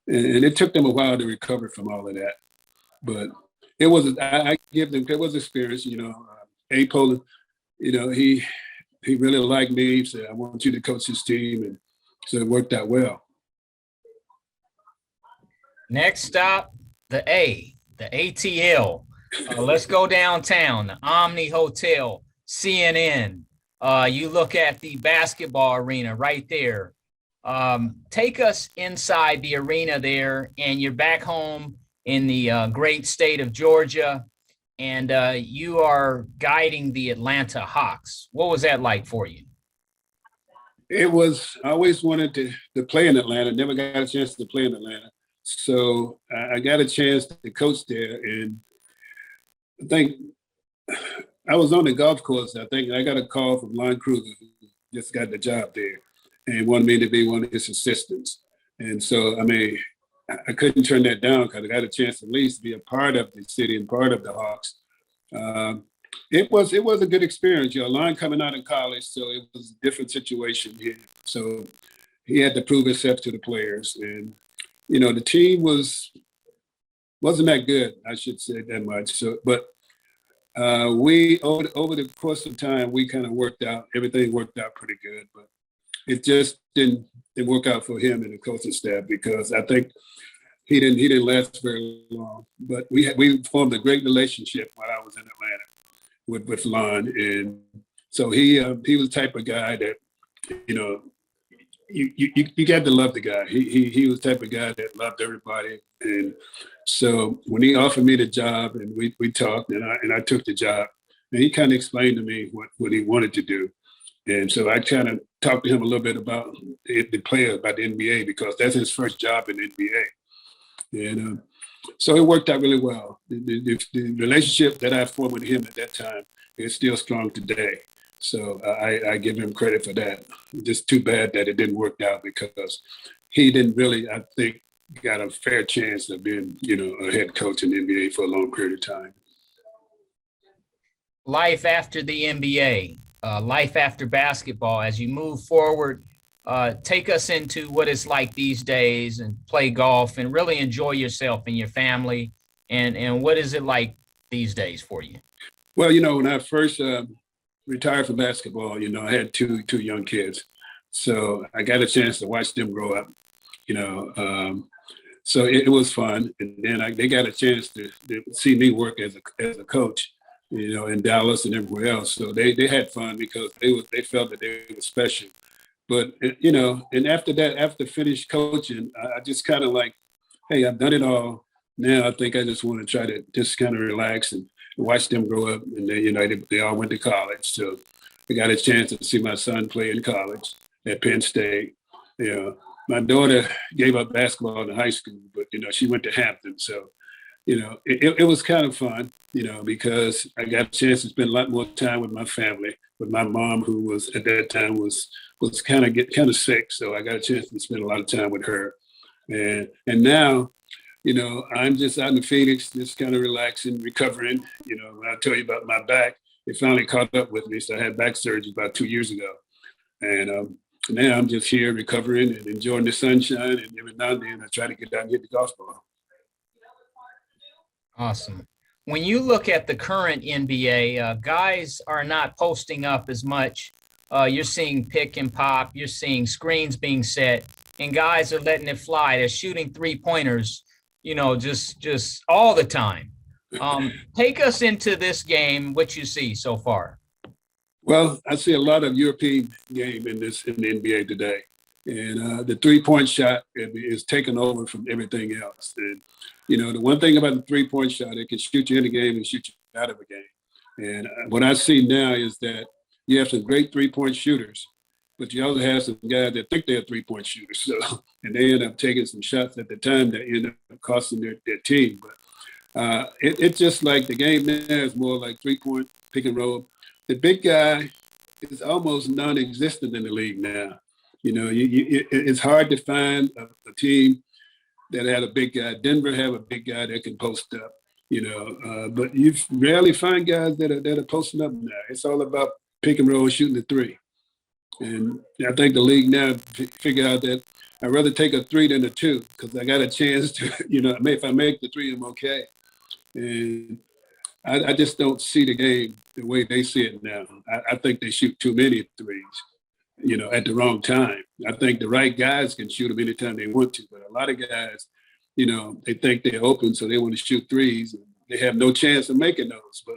and it took them a while to recover from all of that, but it was I give them, it was experience. A. Poland, he really liked me. He said, "I want you to coach his team," and so it worked out well. Next stop, the ATL. Let's go downtown, the Omni Hotel, CNN. You look at the basketball arena right there. Take us inside the arena there, and you're back home in the great state of Georgia, and you are guiding the Atlanta Hawks. What was that like for you? I always wanted to play in Atlanta, never got a chance to play in Atlanta. So I got a chance to coach there, and I think I was on the golf course. I think I got a call from Lon Kruger, who just got the job there, and wanted me to be one of his assistants. And so, I couldn't turn that down because I got a chance at least to be a part of the city and part of the Hawks. It was a good experience. Lon coming out of college, so it was a different situation here. So he had to prove himself to the players, and the team wasn't that good, I should say that much. So, but we over the course of time, we kind of everything worked out pretty good, but it just didn't work out for him and the coaching staff because I think he didn't last very long. But we formed a great relationship while I was in Atlanta with Lon, and so he was the type of guy that you got to love the guy. He was the type of guy that loved everybody. And so when he offered me the job and we talked and I took the job, and he kind of explained to me what he wanted to do. And so I kind of talked to him a little bit about the players, about the NBA, because that's his first job in the NBA. And so it worked out really well. The relationship that I formed with him at that time is still strong today. So I give him credit for that. Just too bad that it didn't work out because he didn't really, I think, got a fair chance of being, a head coach in the NBA for a long period of time. Life after the NBA, life after basketball, as you move forward, take us into what it's like these days and play golf and really enjoy yourself and your family. And what is it like these days for you? Well, when I first retired from basketball, I had two young kids. So I got a chance to watch them grow up, so it was fun. And then they got a chance to see me work as a coach, in Dallas and everywhere else. So they had fun because they felt that they were special. But, and after that, after finished coaching, I just kind of like, hey, I've done it all. Now I think I just want to try to just kind of relax and watch them grow up. And they all went to college. So I got a chance to see my son play in college at Penn State. My daughter gave up basketball in high school, but, she went to Hampton. So, it was kind of fun, because I got a chance to spend a lot more time with my family, with my mom, who was at that time was kind of sick. So I got a chance to spend a lot of time with her. And now, I'm just out in Phoenix, just kind of relaxing, recovering. When I tell you about my back, it finally caught up with me. So I had back surgery about 2 years ago. And now I'm just here recovering and enjoying the sunshine. And every now and then I try to get down and hit the golf ball. Awesome. when you look at the current NBA, guys are not posting up as much. You're seeing pick and pop, you're seeing screens being set, and guys are letting it fly. They're shooting 3-pointers, just all the time. Take us into this game, what you see so far. Well, I see a lot of European game in the NBA today, and the 3-point shot is taken over from everything else. And the one thing about the 3-point shot, it can shoot you in a game and shoot you out of a game. And what I see now is that you have some great 3-point shooters, but you also have some guys that think they're 3-point shooters. So, and they end up taking some shots at the time that end up costing their team. But it's just like the game now is more like 3-point pick and roll. The big guy is almost non-existent in the league now. It's hard to find a team that had a big guy. Denver have a big guy that can post up, but you rarely find guys that are posting up now. It's all about pick and roll, shooting the 3. And I think the league now figure out that I'd rather take a 3 than a 2 because I got a chance to, if I make the 3, I'm okay. And I just don't see the game the way they see it now. I think they shoot too many 3s, at the wrong time. I think the right guys can shoot them anytime they want to, but a lot of guys, they think they're open, so they want to shoot 3s. And they have no chance of making those, but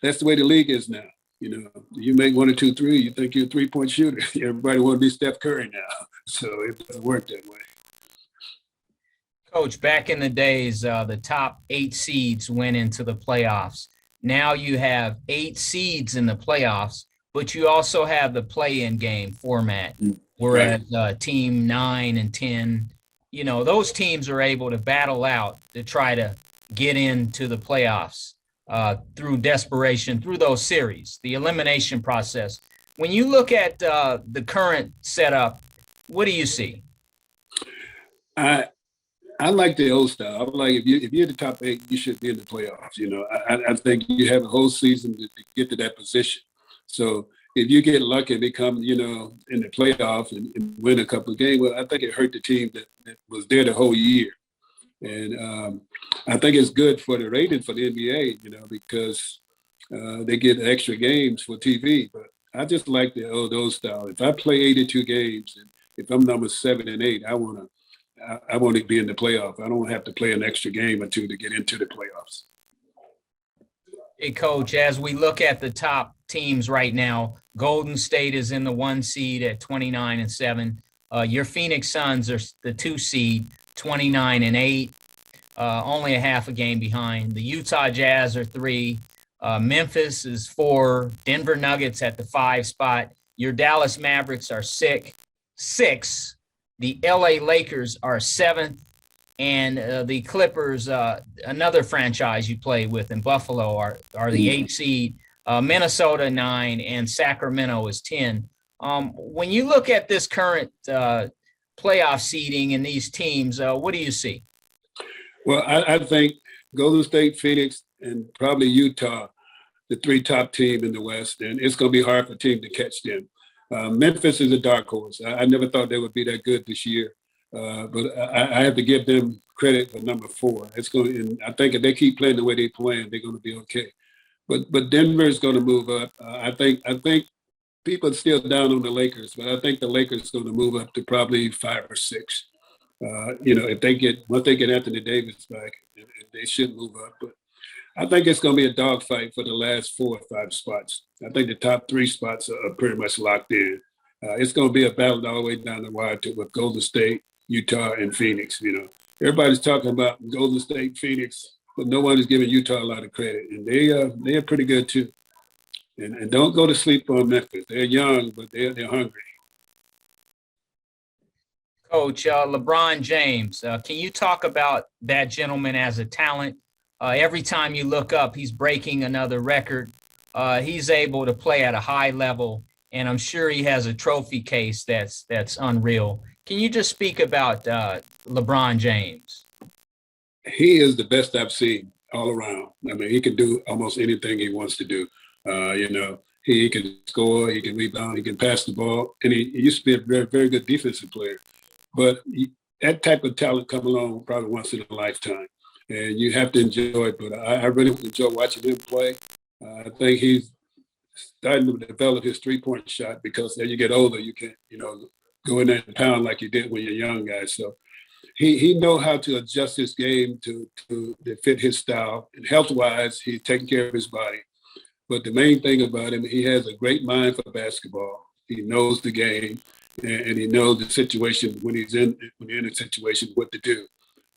that's the way the league is now. You make 1 or 2 3s, you think you're a 3-point shooter. Everybody want to be Steph Curry now, so it doesn't work that way. Coach, back in the days, the top 8 seeds went into the playoffs. Now you have 8 seeds in the playoffs, but you also have the play-in game format, whereas team 9 and 10, those teams are able to battle out to try to get into the playoffs through desperation, through those series, the elimination process. When you look at the current setup, what do you see? I like the old style. I'm like, if you're the top 8, you should be in the playoffs. I think you have a whole season to get to that position. So if you get lucky and become, in the playoffs and win a couple of games, well, I think it hurt the team that was there the whole year. And I think it's good for the rating for the NBA, because they get extra games for TV. But I just like the old style. If I play 82 games, and if I'm number 7 and 8, I want to be in the playoff. I don't have to play an extra game or 2 to get into the playoffs. Hey, Coach, as we look at the top teams right now, Golden State is in the 1 seed at 29 and 7. Your Phoenix Suns are the 2 seed, 29 and 8, only a half a game behind. The Utah Jazz are 3. Memphis is 4. Denver Nuggets at the 5 spot. Your Dallas Mavericks are 6. The LA Lakers are 7th, and the Clippers, another franchise you play with in Buffalo, are the 8 seed. Minnesota 9, and Sacramento is 10. When you look at this current playoff seeding in these teams, what do you see? Well, I think Golden State, Phoenix, and probably Utah, the 3 top teams in the West, and it's going to be hard for a team to catch them. Memphis is a dark horse. I never thought they would be that good this year, but I have to give them credit for number 4. It's going, and I think if they keep playing the way they're playing, they're going to be okay. But Denver is going to move up. I think people are still down on the Lakers, but I think the Lakers are going to move up to probably 5 or 6. If once they get Anthony Davis back, they should move up. But I think it's going to be a dogfight for the last 4 or 5 spots. I think the top 3 spots are pretty much locked in. It's going to be a battle all the way down the wire with Golden State, Utah, and Phoenix. Everybody's talking about Golden State, Phoenix, but no one is giving Utah a lot of credit, and they are pretty good too. And don't go to sleep on Memphis. They're young, but they're hungry. Coach, LeBron James, can you talk about that gentleman as a talent? Every time you look up, he's breaking another record. He's able to play at a high level, and I'm sure he has a trophy case that's unreal. Can you just speak about LeBron James? He is the best I've seen all around. I mean, he can do almost anything he wants to do. He can score, he can rebound, he can pass the ball, and he used to be a very, very good defensive player. But that type of talent comes along probably once in a lifetime. and you have to enjoy it. But I really enjoy watching him play. I think he's starting to develop his three-point shot because as you get older, you can't, go in there and pound like you did when you're young guys. So he know how to adjust his game to fit his style. And health-wise, he's taking care of his body. But the main thing about him, he has a great mind for basketball. He knows the game, and he knows the situation when you're in a situation, what to do.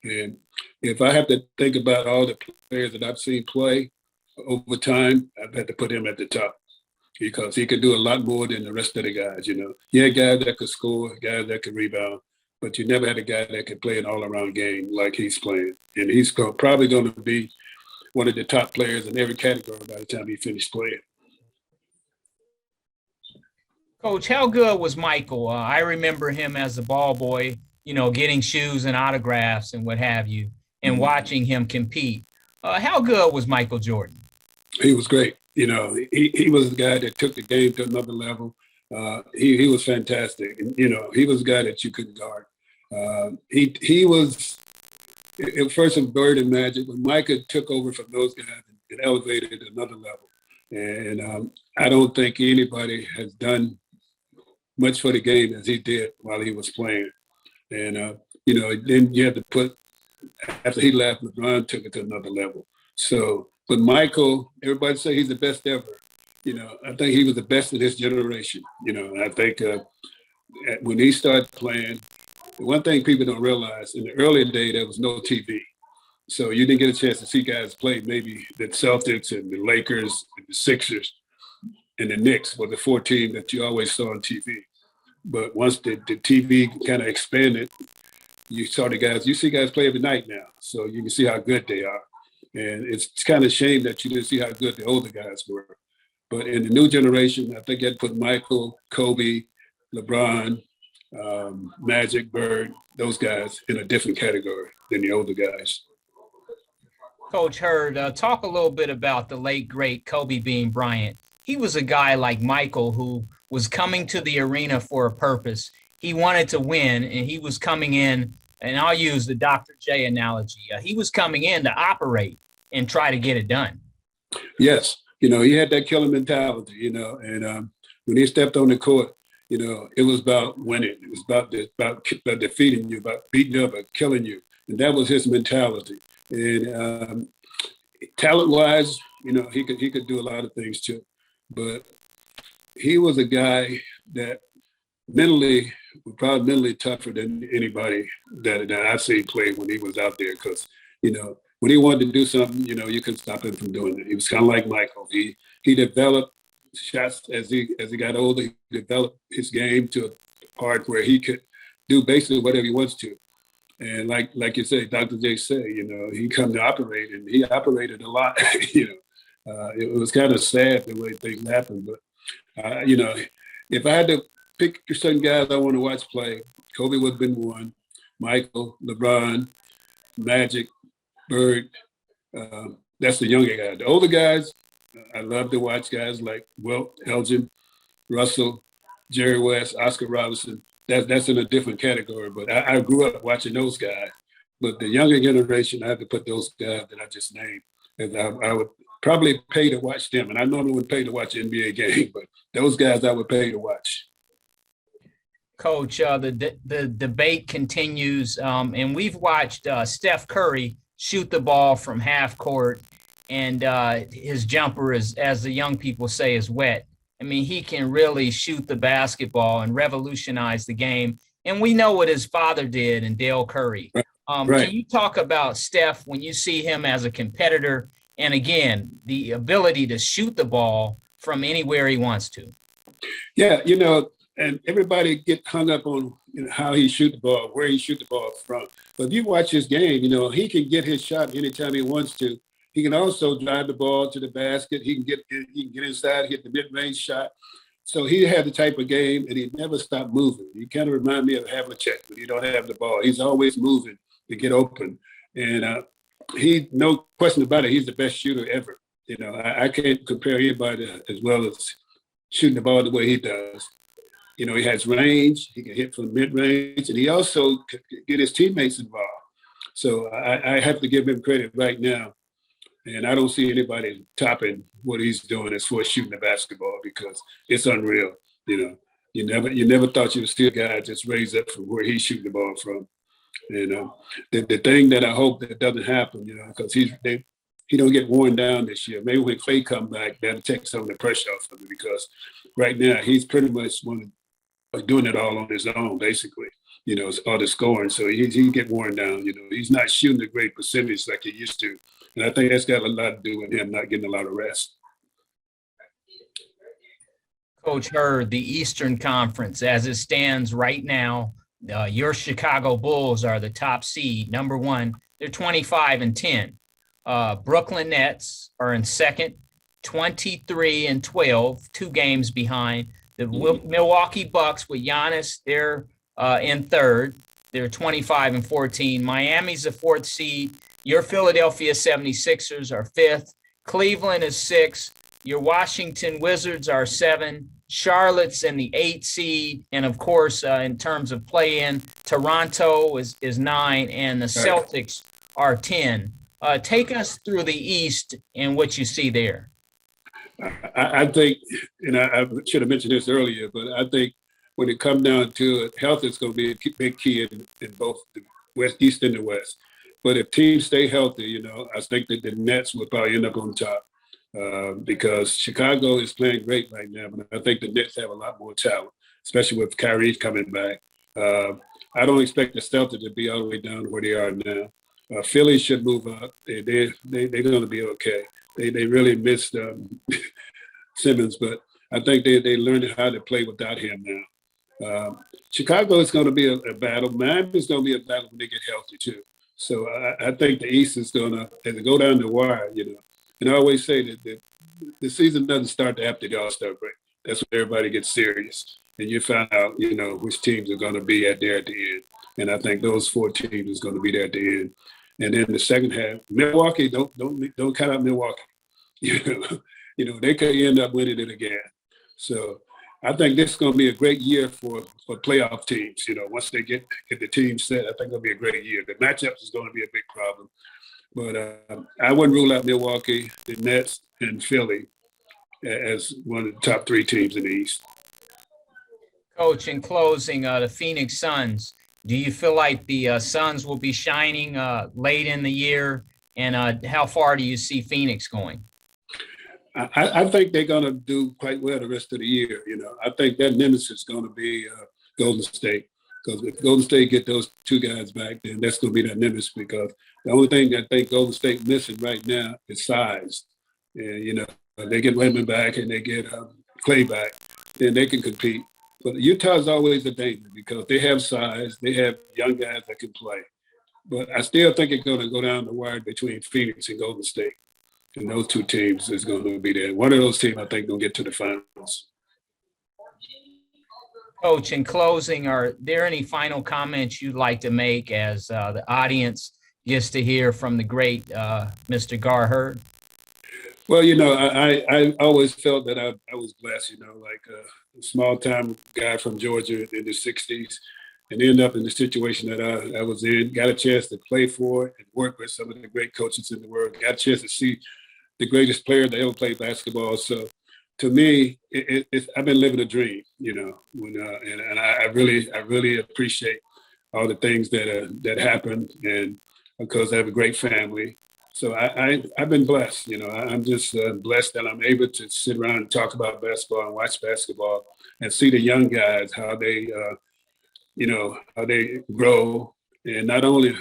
And if I have to think about all the players that I've seen play over time, I've had to put him at the top because he could do a lot more than the rest of the guys. You had guys that could score, guys that could rebound, but you never had a guy that could play an all-around game like he's playing. And he's probably going to be one of the top players in every category by the time he finished playing. Coach, how good was Michael? I remember him as a ball boy, getting shoes and autographs and what have you, and watching him compete. How good was Michael Jordan? He was great. He was the guy that took the game to another level. He was fantastic. And, he was a guy that you couldn't guard. He was first in Bird and Magic, when Micah took over from those guys, it elevated to another level. And I don't think anybody has done much for the game as he did while he was playing. And, then you have to put, after he left, LeBron took it to another level. So, but Michael, everybody say he's the best ever. I think he was the best in his generation. And I think when he started playing, one thing people don't realize, in the early day, there was no TV. So you didn't get a chance to see guys play. Maybe the Celtics and the Lakers and the Sixers and the Knicks were the four teams that you always saw on TV. But once the TV kind of expanded, you see guys play every night now. So you can see how good they are. And it's kind of a shame that you didn't see how good the older guys were. But in the new generation, I think I'd put Michael, Kobe, LeBron, Magic, Bird, those guys in a different category than the older guys. Coach Hurd, talk a little bit about the late, great Kobe Bean Bryant. He was a guy like Michael who was coming to the arena for a purpose. He wanted to win, and he was coming in, and I'll use the Dr. J analogy. He was coming in to operate and try to get it done. Yes. He had that killer mentality, and when he stepped on the court, it was about winning. It was about defeating you, about beating you up, about killing you. And that was his mentality. And talent-wise, he could do a lot of things too. But he was a guy that was probably mentally tougher than anybody that I've seen play when he was out there. Because, when he wanted to do something, you couldn't stop him from doing it. He was kind of like Michael. He developed shots as he got older. He developed his game to a part where he could do basically whatever he wants to. And like you say, Dr. J said, he come to operate, and he operated a lot. It was kind of sad the way things happened. But if I had to pick certain guys I want to watch play, Kobe would have been one. Michael, LeBron, Magic, Bird. That's the younger guy. The older guys, I love to watch guys like Wilt, Elgin, Russell, Jerry West, Oscar Robertson. That's in a different category, but I grew up watching those guys. But the younger generation, I have to put those guys that I just named. And I would probably pay to watch them. And I normally wouldn't pay to watch an NBA game, but those guys I would pay to watch. Coach, the debate continues, and we've watched Steph Curry shoot the ball from half court, and his jumper is, as the young people say, is wet. I mean, he can really shoot the basketball and revolutionize the game. And we know what his father did in Dale Curry. Right. Can you talk about Steph when you see him as a competitor? And again, the ability to shoot the ball from anywhere he wants to. Yeah, and everybody get hung up on how he shoot the ball, where he shoot the ball from. But if you watch his game, he can get his shot anytime he wants to. He can also drive the ball to the basket. He can get inside, hit the mid-range shot. So he had the type of game, and he never stopped moving. He kind of remind me of Havlicek when he don't have the ball. He's always moving to get open. And no question about it, he's the best shooter ever. I can't compare anybody as well as shooting the ball the way he does. He has range. He can hit from mid-range, and he also can get his teammates involved. So I have to give him credit right now. And I don't see anybody topping what he's doing as far as shooting the basketball because it's unreal. You know, you never thought you would see a guy just raise up from where he's shooting the ball from. You know, the thing that I hope that doesn't happen, you know, because he don't get worn down this year. Maybe when Clay come back, that'll take some of the pressure off of him because right now he's pretty much doing it all on his own, basically. You know, all the scoring. So he get worn down. You know, he's not shooting a great percentage like he used to, and I think that's got a lot to do with him not getting a lot of rest. Coach Hurd, the Eastern Conference, as it stands right now, your Chicago Bulls are the top seed, number one. They're 25-10. Brooklyn Nets are in second, 23-12, 2 games behind. The Milwaukee Bucks with Giannis, they're in third. They're 25-14. Miami's the 4th seed. Your Philadelphia 76ers are 5th. Cleveland is 6th. Your Washington Wizards are 7. Charlotte's in the 8th seed. And, of course, in terms of play-in, Toronto is 9, and the Celtics are 10. Take us through the East and what you see there. I think, and I should have mentioned this earlier, but I think when it comes down to it, health is going to be a big key in both the East and the West. But if teams stay healthy, you know, I think that the Nets will probably end up on top because Chicago is playing great right now. But I think the Nets have a lot more talent, especially with Kyrie coming back. I don't expect the Celtics to be all the way down to where they are now. Philly should move up. They're going to be okay. They really missed Simmons, but I think they learned how to play without him now. Chicago is going to be a battle. Miami is going to be a battle when they get healthy too. So I think the East is going to, as they go down the wire, you know. And I always say that the season doesn't start after the All-Star break. That's when everybody gets serious, and you find out, you know, which teams are going to be there at the end. And I think those 4 teams is going to be there at the end. And then the second half, Milwaukee, don't count out Milwaukee. You know, they could end up winning it again. So I think this is going to be a great year for playoff teams. You know, once they get the team set, I think it'll be a great year. The matchups is going to be a big problem. But I wouldn't rule out Milwaukee, the Nets, and Philly as one of the top 3 teams in the East. Coach, in closing, the Phoenix Suns, do you feel like the Suns will be shining late in the year? And how far do you see Phoenix going? I think they're going to do quite well the rest of the year. You know, I think that nemesis is going to be Golden State. Because if Golden State get those 2 guys back, then that's going to be that nemesis. Because the only thing I think Golden State missing right now is size. And, you know, they get Lemon back and they get Clay back, then they can compete. But Utah's always a danger because they have size. They have young guys that can play. But I still think it's going to go down the wire between Phoenix and Golden State. And those 2 teams is going to be there. One of those teams, I think, will get to the finals. Coach, in closing, are there any final comments you'd like to make as the audience gets to hear from the great Mr. Gar Hurd? Well, you know, I always felt that I was blessed, you know, like a small-time guy from Georgia in the 60s and ended up in the situation that I was in, got a chance to play for and work with some of the great coaches in the world, got a chance to see the greatest player that ever played basketball. So to me, I've been living a dream, you know, and I really appreciate all the things that happened, and because I have a great family. So I've been blessed, you know. I'm just blessed that I'm able to sit around and talk about basketball and watch basketball and see the young guys, how they, how they grow, and not only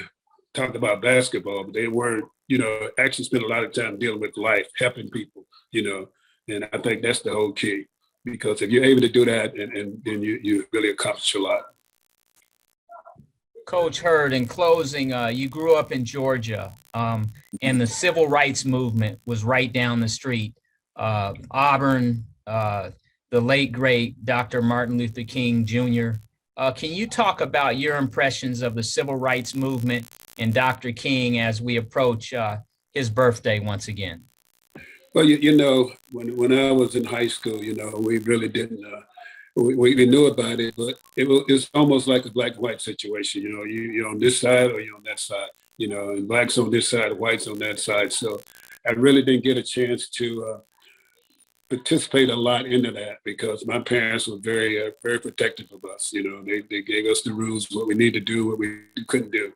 talk about basketball, but they were, you know, actually spend a lot of time dealing with life, helping people, you know. And I think that's the whole key, because if you're able to do that, and then you really accomplish a lot. Coach Hurd, in closing, you grew up in Georgia, and the civil rights movement was right down the street. Auburn, the late, great Dr. Martin Luther King Jr. Can you talk about your impressions of the civil rights movement and Dr. King as we approach his birthday once again? Well, you know, when I was in high school, you know, we really didn't, we knew about it, but it's almost like a black and white situation. You know, you're on this side or you're on that side. and blacks on this side, whites on that side. So I really didn't get a chance to participate a lot into that because my parents were very, very protective of us. They gave us the rules, what we need to do, what we couldn't do.